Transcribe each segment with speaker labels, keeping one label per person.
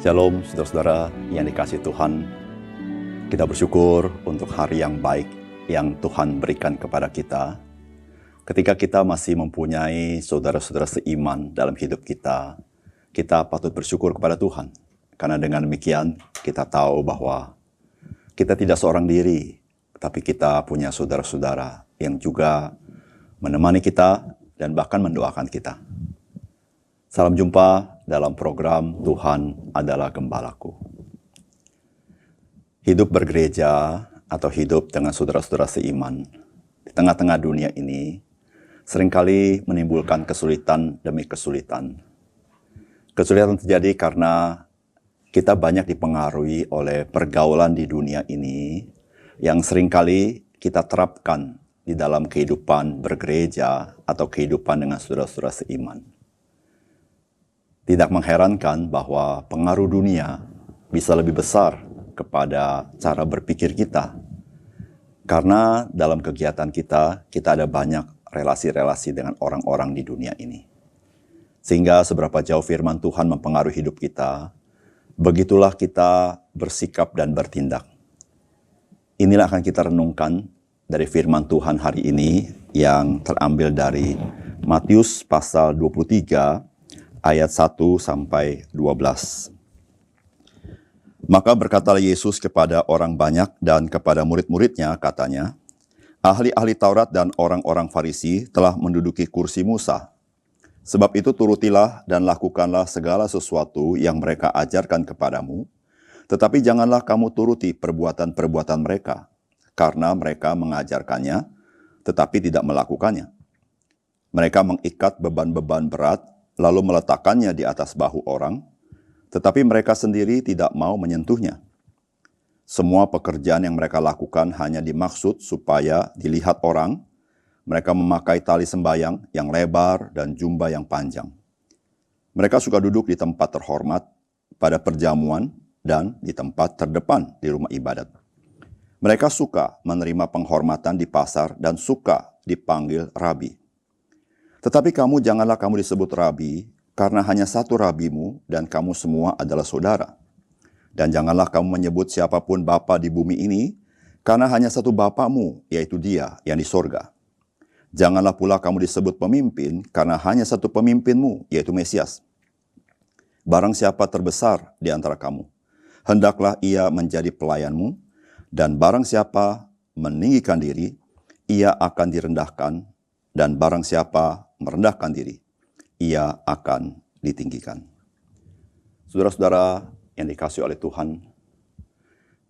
Speaker 1: Shalom saudara-saudara yang dikasihi Tuhan. Kita bersyukur untuk hari yang baik yang Tuhan berikan kepada kita. Ketika kita masih mempunyai saudara-saudara seiman dalam hidup kita, kita patut bersyukur kepada Tuhan. Karena dengan demikian kita tahu bahwa kita tidak seorang diri, tapi kita punya saudara-saudara yang juga menemani kita dan bahkan mendoakan kita. Salam jumpa dalam program Tuhan adalah Gembalaku. Hidup bergereja atau hidup dengan saudara-saudara seiman di tengah-tengah dunia ini seringkali menimbulkan kesulitan demi kesulitan. Kesulitan terjadi karena kita banyak dipengaruhi oleh pergaulan di dunia ini yang seringkali kita terapkan di dalam kehidupan bergereja atau kehidupan dengan saudara-saudara seiman. Tidak mengherankan bahwa pengaruh dunia bisa lebih besar kepada cara berpikir kita. Karena dalam kegiatan kita ada banyak relasi-relasi dengan orang-orang di dunia ini. Sehingga seberapa jauh firman Tuhan mempengaruhi hidup kita, begitulah kita bersikap dan bertindak. Inilah akan kita renungkan dari firman Tuhan hari ini yang terambil dari Matius pasal 23 ayat 1 sampai 12. Maka berkatalah Yesus kepada orang banyak dan kepada murid-muridnya, katanya, ahli-ahli Taurat dan orang-orang Farisi telah menduduki kursi Musa. Sebab itu turutilah dan lakukanlah segala sesuatu yang mereka ajarkan kepadamu, tetapi janganlah kamu turuti perbuatan-perbuatan mereka, karena mereka mengajarkannya, tetapi tidak melakukannya. Mereka mengikat beban-beban berat, lalu meletakkannya di atas bahu orang, tetapi mereka sendiri tidak mau menyentuhnya. Semua pekerjaan yang mereka lakukan hanya dimaksud supaya dilihat orang. Mereka memakai tali sembayang yang lebar dan jubah yang panjang. Mereka suka duduk di tempat terhormat, pada perjamuan, dan di tempat terdepan di rumah ibadat. Mereka suka menerima penghormatan di pasar dan suka dipanggil rabi. Tetapi kamu janganlah kamu disebut rabi, karena hanya satu rabimu dan kamu semua adalah saudara. Dan janganlah kamu menyebut siapapun bapa di bumi ini, karena hanya satu bapamu, yaitu Dia yang di sorga. Janganlah pula kamu disebut pemimpin, karena hanya satu pemimpinmu, yaitu Mesias. Barang siapa terbesar di antara kamu, hendaklah ia menjadi pelayanmu, dan barang siapa meninggikan diri, ia akan direndahkan, dan barang siapa merendahkan diri, ia akan ditinggikan. Saudara-saudara yang dikasihi oleh Tuhan,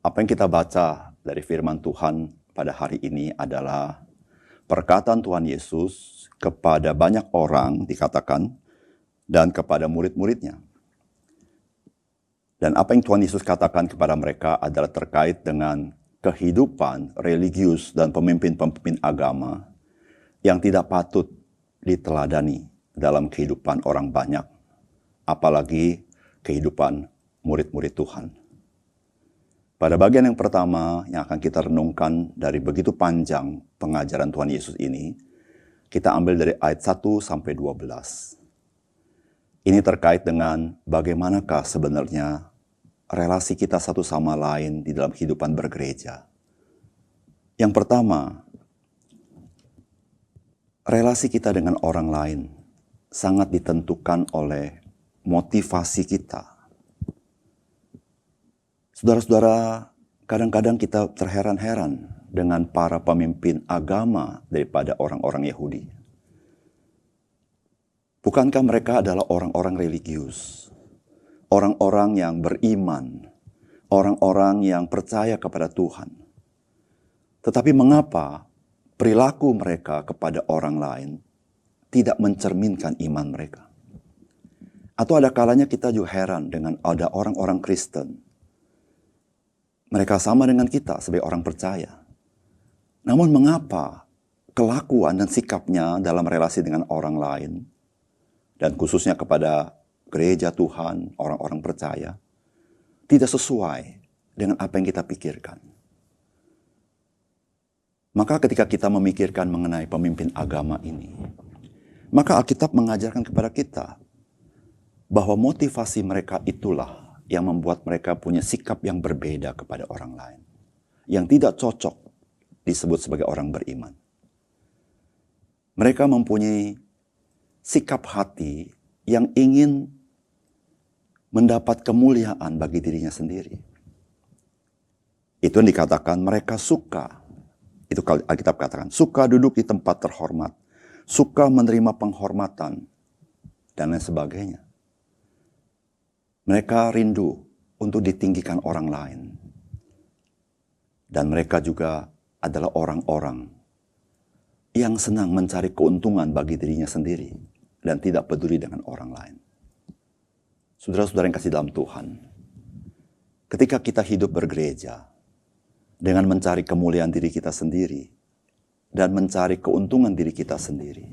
Speaker 1: apa yang kita baca dari firman Tuhan pada hari ini adalah perkataan Tuhan Yesus kepada banyak orang dikatakan dan kepada murid-muridnya. Dan apa yang Tuhan Yesus katakan kepada mereka adalah terkait dengan kehidupan religius dan pemimpin-pemimpin agama yang tidak patut diteladani dalam kehidupan orang banyak, apalagi kehidupan murid-murid Tuhan. Pada bagian yang pertama yang akan kita renungkan dari begitu panjang pengajaran Tuhan Yesus ini, kita ambil dari ayat 1 sampai 12. Ini terkait dengan bagaimanakah sebenarnya relasi kita satu sama lain di dalam kehidupan bergereja. Yang pertama, relasi kita dengan orang lain sangat ditentukan oleh motivasi kita. Saudara-saudara, kadang-kadang kita terheran-heran dengan para pemimpin agama daripada orang-orang Yahudi. Bukankah mereka adalah orang-orang religius, orang-orang yang beriman, orang-orang yang percaya kepada Tuhan? Tetapi mengapa perilaku mereka kepada orang lain tidak mencerminkan iman mereka? Atau ada kalanya kita juga heran dengan ada orang-orang Kristen. Mereka sama dengan kita sebagai orang percaya. Namun mengapa kelakuan dan sikapnya dalam relasi dengan orang lain, dan khususnya kepada gereja Tuhan, orang-orang percaya, tidak sesuai dengan apa yang kita pikirkan? Maka ketika kita memikirkan mengenai pemimpin agama ini, maka Alkitab mengajarkan kepada kita bahwa motivasi mereka itulah yang membuat mereka punya sikap yang berbeda kepada orang lain, yang tidak cocok disebut sebagai orang beriman. Mereka mempunyai sikap hati yang ingin mendapat kemuliaan bagi dirinya sendiri. Itu yang dikatakan mereka suka. Itu Alkitab katakan, suka duduk di tempat terhormat, suka menerima penghormatan, dan lain sebagainya. Mereka rindu untuk ditinggikan orang lain. Dan mereka juga adalah orang-orang yang senang mencari keuntungan bagi dirinya sendiri dan tidak peduli dengan orang lain. Saudara-saudara yang kasih dalam Tuhan, ketika kita hidup bergereja dengan mencari kemuliaan diri kita sendiri dan mencari keuntungan diri kita sendiri,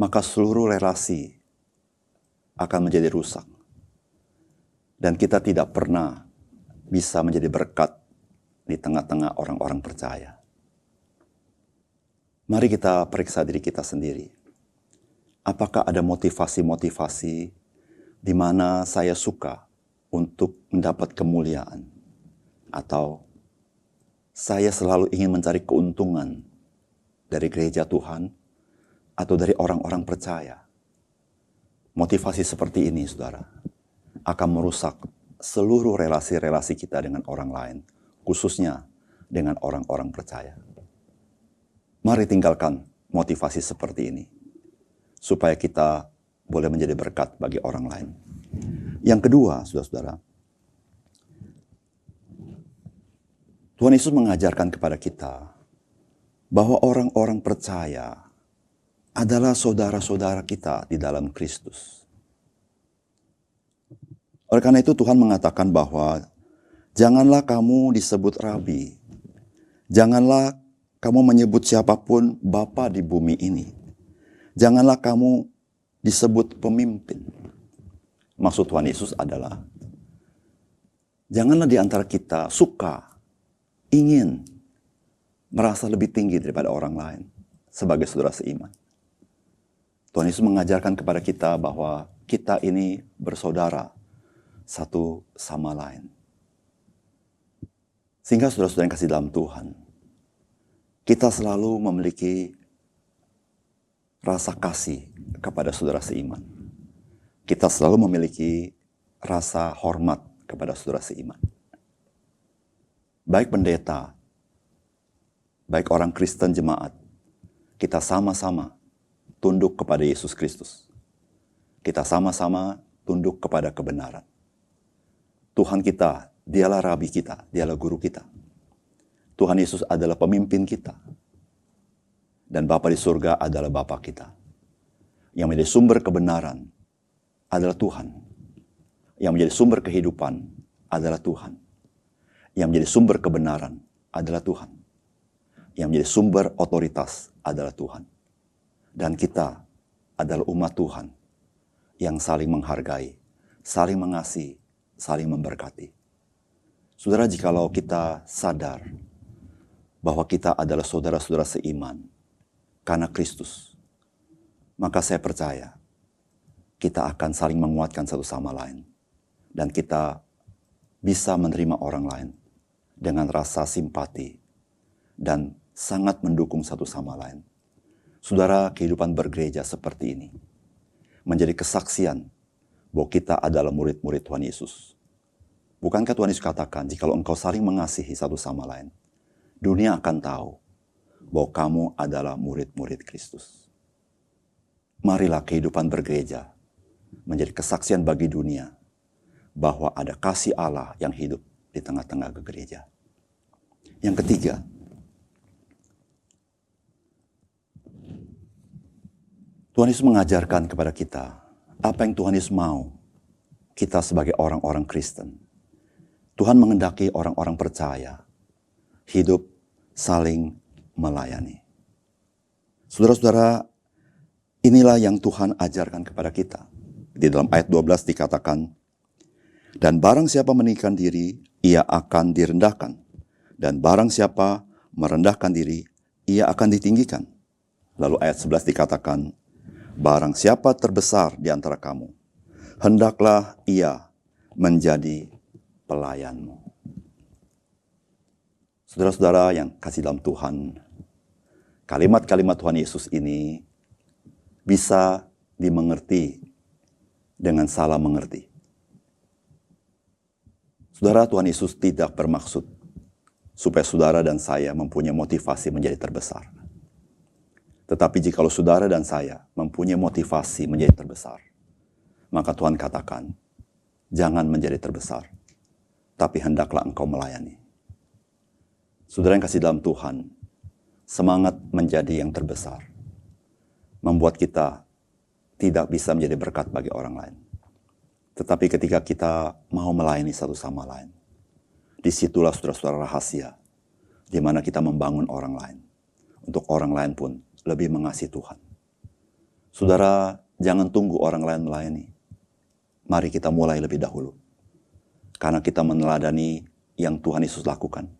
Speaker 1: maka seluruh relasi akan menjadi rusak. Dan kita tidak pernah bisa menjadi berkat di tengah-tengah orang-orang percaya. Mari kita periksa diri kita sendiri. Apakah ada motivasi-motivasi di mana saya suka untuk mendapat kemuliaan? Atau saya selalu ingin mencari keuntungan dari gereja Tuhan atau dari orang-orang percaya? Motivasi seperti ini, saudara, akan merusak seluruh relasi-relasi kita dengan orang lain, khususnya dengan orang-orang percaya. Mari tinggalkan motivasi seperti ini, supaya kita boleh menjadi berkat bagi orang lain. Yang kedua, saudara-saudara, Tuhan Yesus mengajarkan kepada kita bahwa orang-orang percaya adalah saudara-saudara kita di dalam Kristus. Oleh karena itu Tuhan mengatakan bahwa janganlah kamu disebut rabi. Janganlah kamu menyebut siapapun bapa di bumi ini. Janganlah kamu disebut pemimpin. Maksud Tuhan Yesus adalah, janganlah di antara kita suka, ingin, merasa lebih tinggi daripada orang lain sebagai saudara seiman. Tuhan Yesus mengajarkan kepada kita bahwa kita ini bersaudara satu sama lain. Sehingga saudara-saudara yang kasih dalam Tuhan, kita selalu memiliki rasa kasih kepada saudara seiman. Kita selalu memiliki rasa hormat kepada saudara seiman. Baik pendeta, baik orang Kristen jemaat, kita sama-sama tunduk kepada Yesus Kristus. Kita sama-sama tunduk kepada kebenaran. Tuhan kita, dialah rabi kita, dialah guru kita. Tuhan Yesus adalah pemimpin kita. Dan Bapa di surga adalah Bapa kita. Yang menjadi sumber kebenaran adalah Tuhan. Yang menjadi sumber kehidupan adalah Tuhan. Yang menjadi sumber kebenaran adalah Tuhan. Yang menjadi sumber otoritas adalah Tuhan. Dan kita adalah umat Tuhan yang saling menghargai, saling mengasihi, saling memberkati. Saudara, jikalau kita sadar bahwa kita adalah saudara-saudara seiman karena Kristus, maka saya percaya kita akan saling menguatkan satu sama lain. Dan kita bisa menerima orang lain dengan rasa simpati dan sangat mendukung satu sama lain. Saudara, kehidupan bergereja seperti ini menjadi kesaksian bahwa kita adalah murid-murid Tuhan Yesus. Bukankah Tuhan Yesus katakan, jikalau engkau saling mengasihi satu sama lain, dunia akan tahu bahwa kamu adalah murid-murid Kristus. Marilah kehidupan bergereja menjadi kesaksian bagi dunia bahwa ada kasih Allah yang hidup di tengah-tengah gereja. Yang ketiga, Tuhan Yesus mengajarkan kepada kita apa yang Tuhan Yesus mau kita sebagai orang-orang Kristen. Tuhan menghendaki orang-orang percaya hidup saling melayani. Saudara-saudara, inilah yang Tuhan ajarkan kepada kita. Di dalam ayat 12 dikatakan, dan barang siapa meninggikan diri, ia akan direndahkan. Dan barang siapa merendahkan diri, ia akan ditinggikan. Lalu ayat 11 dikatakan, barang siapa terbesar di antara kamu, hendaklah ia menjadi pelayanmu. Saudara-saudara yang kasih dalam Tuhan, kalimat-kalimat Tuhan Yesus ini bisa dimengerti dengan salah mengerti. Saudara, Tuhan Yesus tidak bermaksud supaya saudara dan saya mempunyai motivasi menjadi terbesar. Tetapi jikalau saudara dan saya mempunyai motivasi menjadi terbesar, maka Tuhan katakan, jangan menjadi terbesar, tapi hendaklah engkau melayani. Saudara yang kasih dalam Tuhan, semangat menjadi yang terbesar membuat kita tidak bisa menjadi berkat bagi orang lain. Tetapi ketika kita mau melayani satu sama lain, disitulah saudara-saudara rahasia, di mana kita membangun orang lain, untuk orang lain pun lebih mengasihi Tuhan. Saudara, jangan tunggu orang lain melayani. Mari kita mulai lebih dahulu. Karena kita meneladani yang Tuhan Yesus lakukan.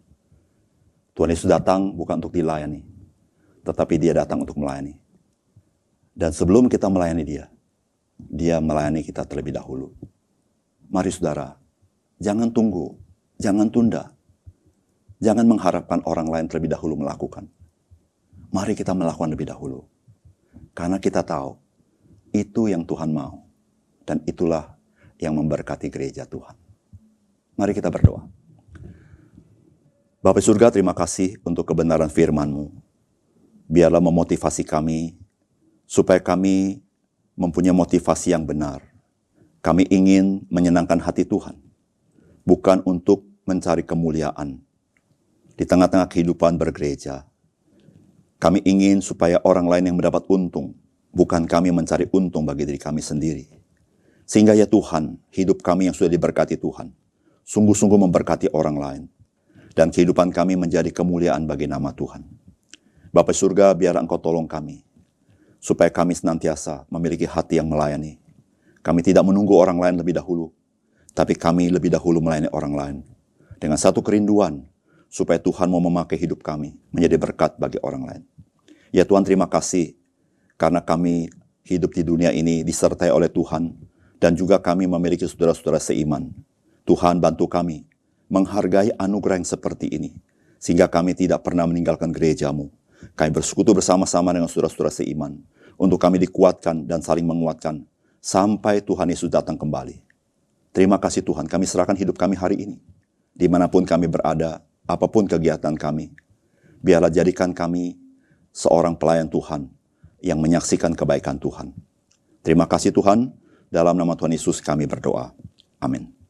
Speaker 1: Tuhan Yesus datang bukan untuk dilayani, tetapi dia datang untuk melayani. Dan sebelum kita melayani dia melayani kita terlebih dahulu. Mari saudara, jangan tunggu, jangan tunda. Jangan mengharapkan orang lain terlebih dahulu melakukan. Mari kita melakukan lebih dahulu. Karena kita tahu, itu yang Tuhan mau. Dan itulah yang memberkati gereja Tuhan. Mari kita berdoa. Bapa surga, terima kasih untuk kebenaran firman-Mu. Biarlah memotivasi kami, supaya kami mempunyai motivasi yang benar. Kami ingin menyenangkan hati Tuhan, bukan untuk mencari kemuliaan. Di tengah-tengah kehidupan bergereja, kami ingin supaya orang lain yang mendapat untung, bukan kami mencari untung bagi diri kami sendiri. Sehingga ya Tuhan, hidup kami yang sudah diberkati Tuhan, sungguh-sungguh memberkati orang lain. Dan kehidupan kami menjadi kemuliaan bagi nama Tuhan. Bapa surga, biar Engkau tolong kami, supaya kami senantiasa memiliki hati yang melayani. Kami tidak menunggu orang lain lebih dahulu, tapi kami lebih dahulu melayani orang lain. Dengan satu kerinduan, supaya Tuhan mau memakai hidup kami menjadi berkat bagi orang lain. Ya Tuhan, terima kasih, karena kami hidup di dunia ini disertai oleh Tuhan, dan juga kami memiliki saudara-saudara seiman. Tuhan, bantu kami menghargai anugerah yang seperti ini, sehingga kami tidak pernah meninggalkan gereja-Mu. Kami bersekutu bersama-sama dengan saudara-saudara seiman, untuk kami dikuatkan dan saling menguatkan, sampai Tuhan Yesus datang kembali. Terima kasih Tuhan, kami serahkan hidup kami hari ini. Dimanapun kami berada, apapun kegiatan kami, biarlah jadikan kami seorang pelayan Tuhan, yang menyaksikan kebaikan Tuhan. Terima kasih Tuhan, dalam nama Tuhan Yesus kami berdoa. Amin.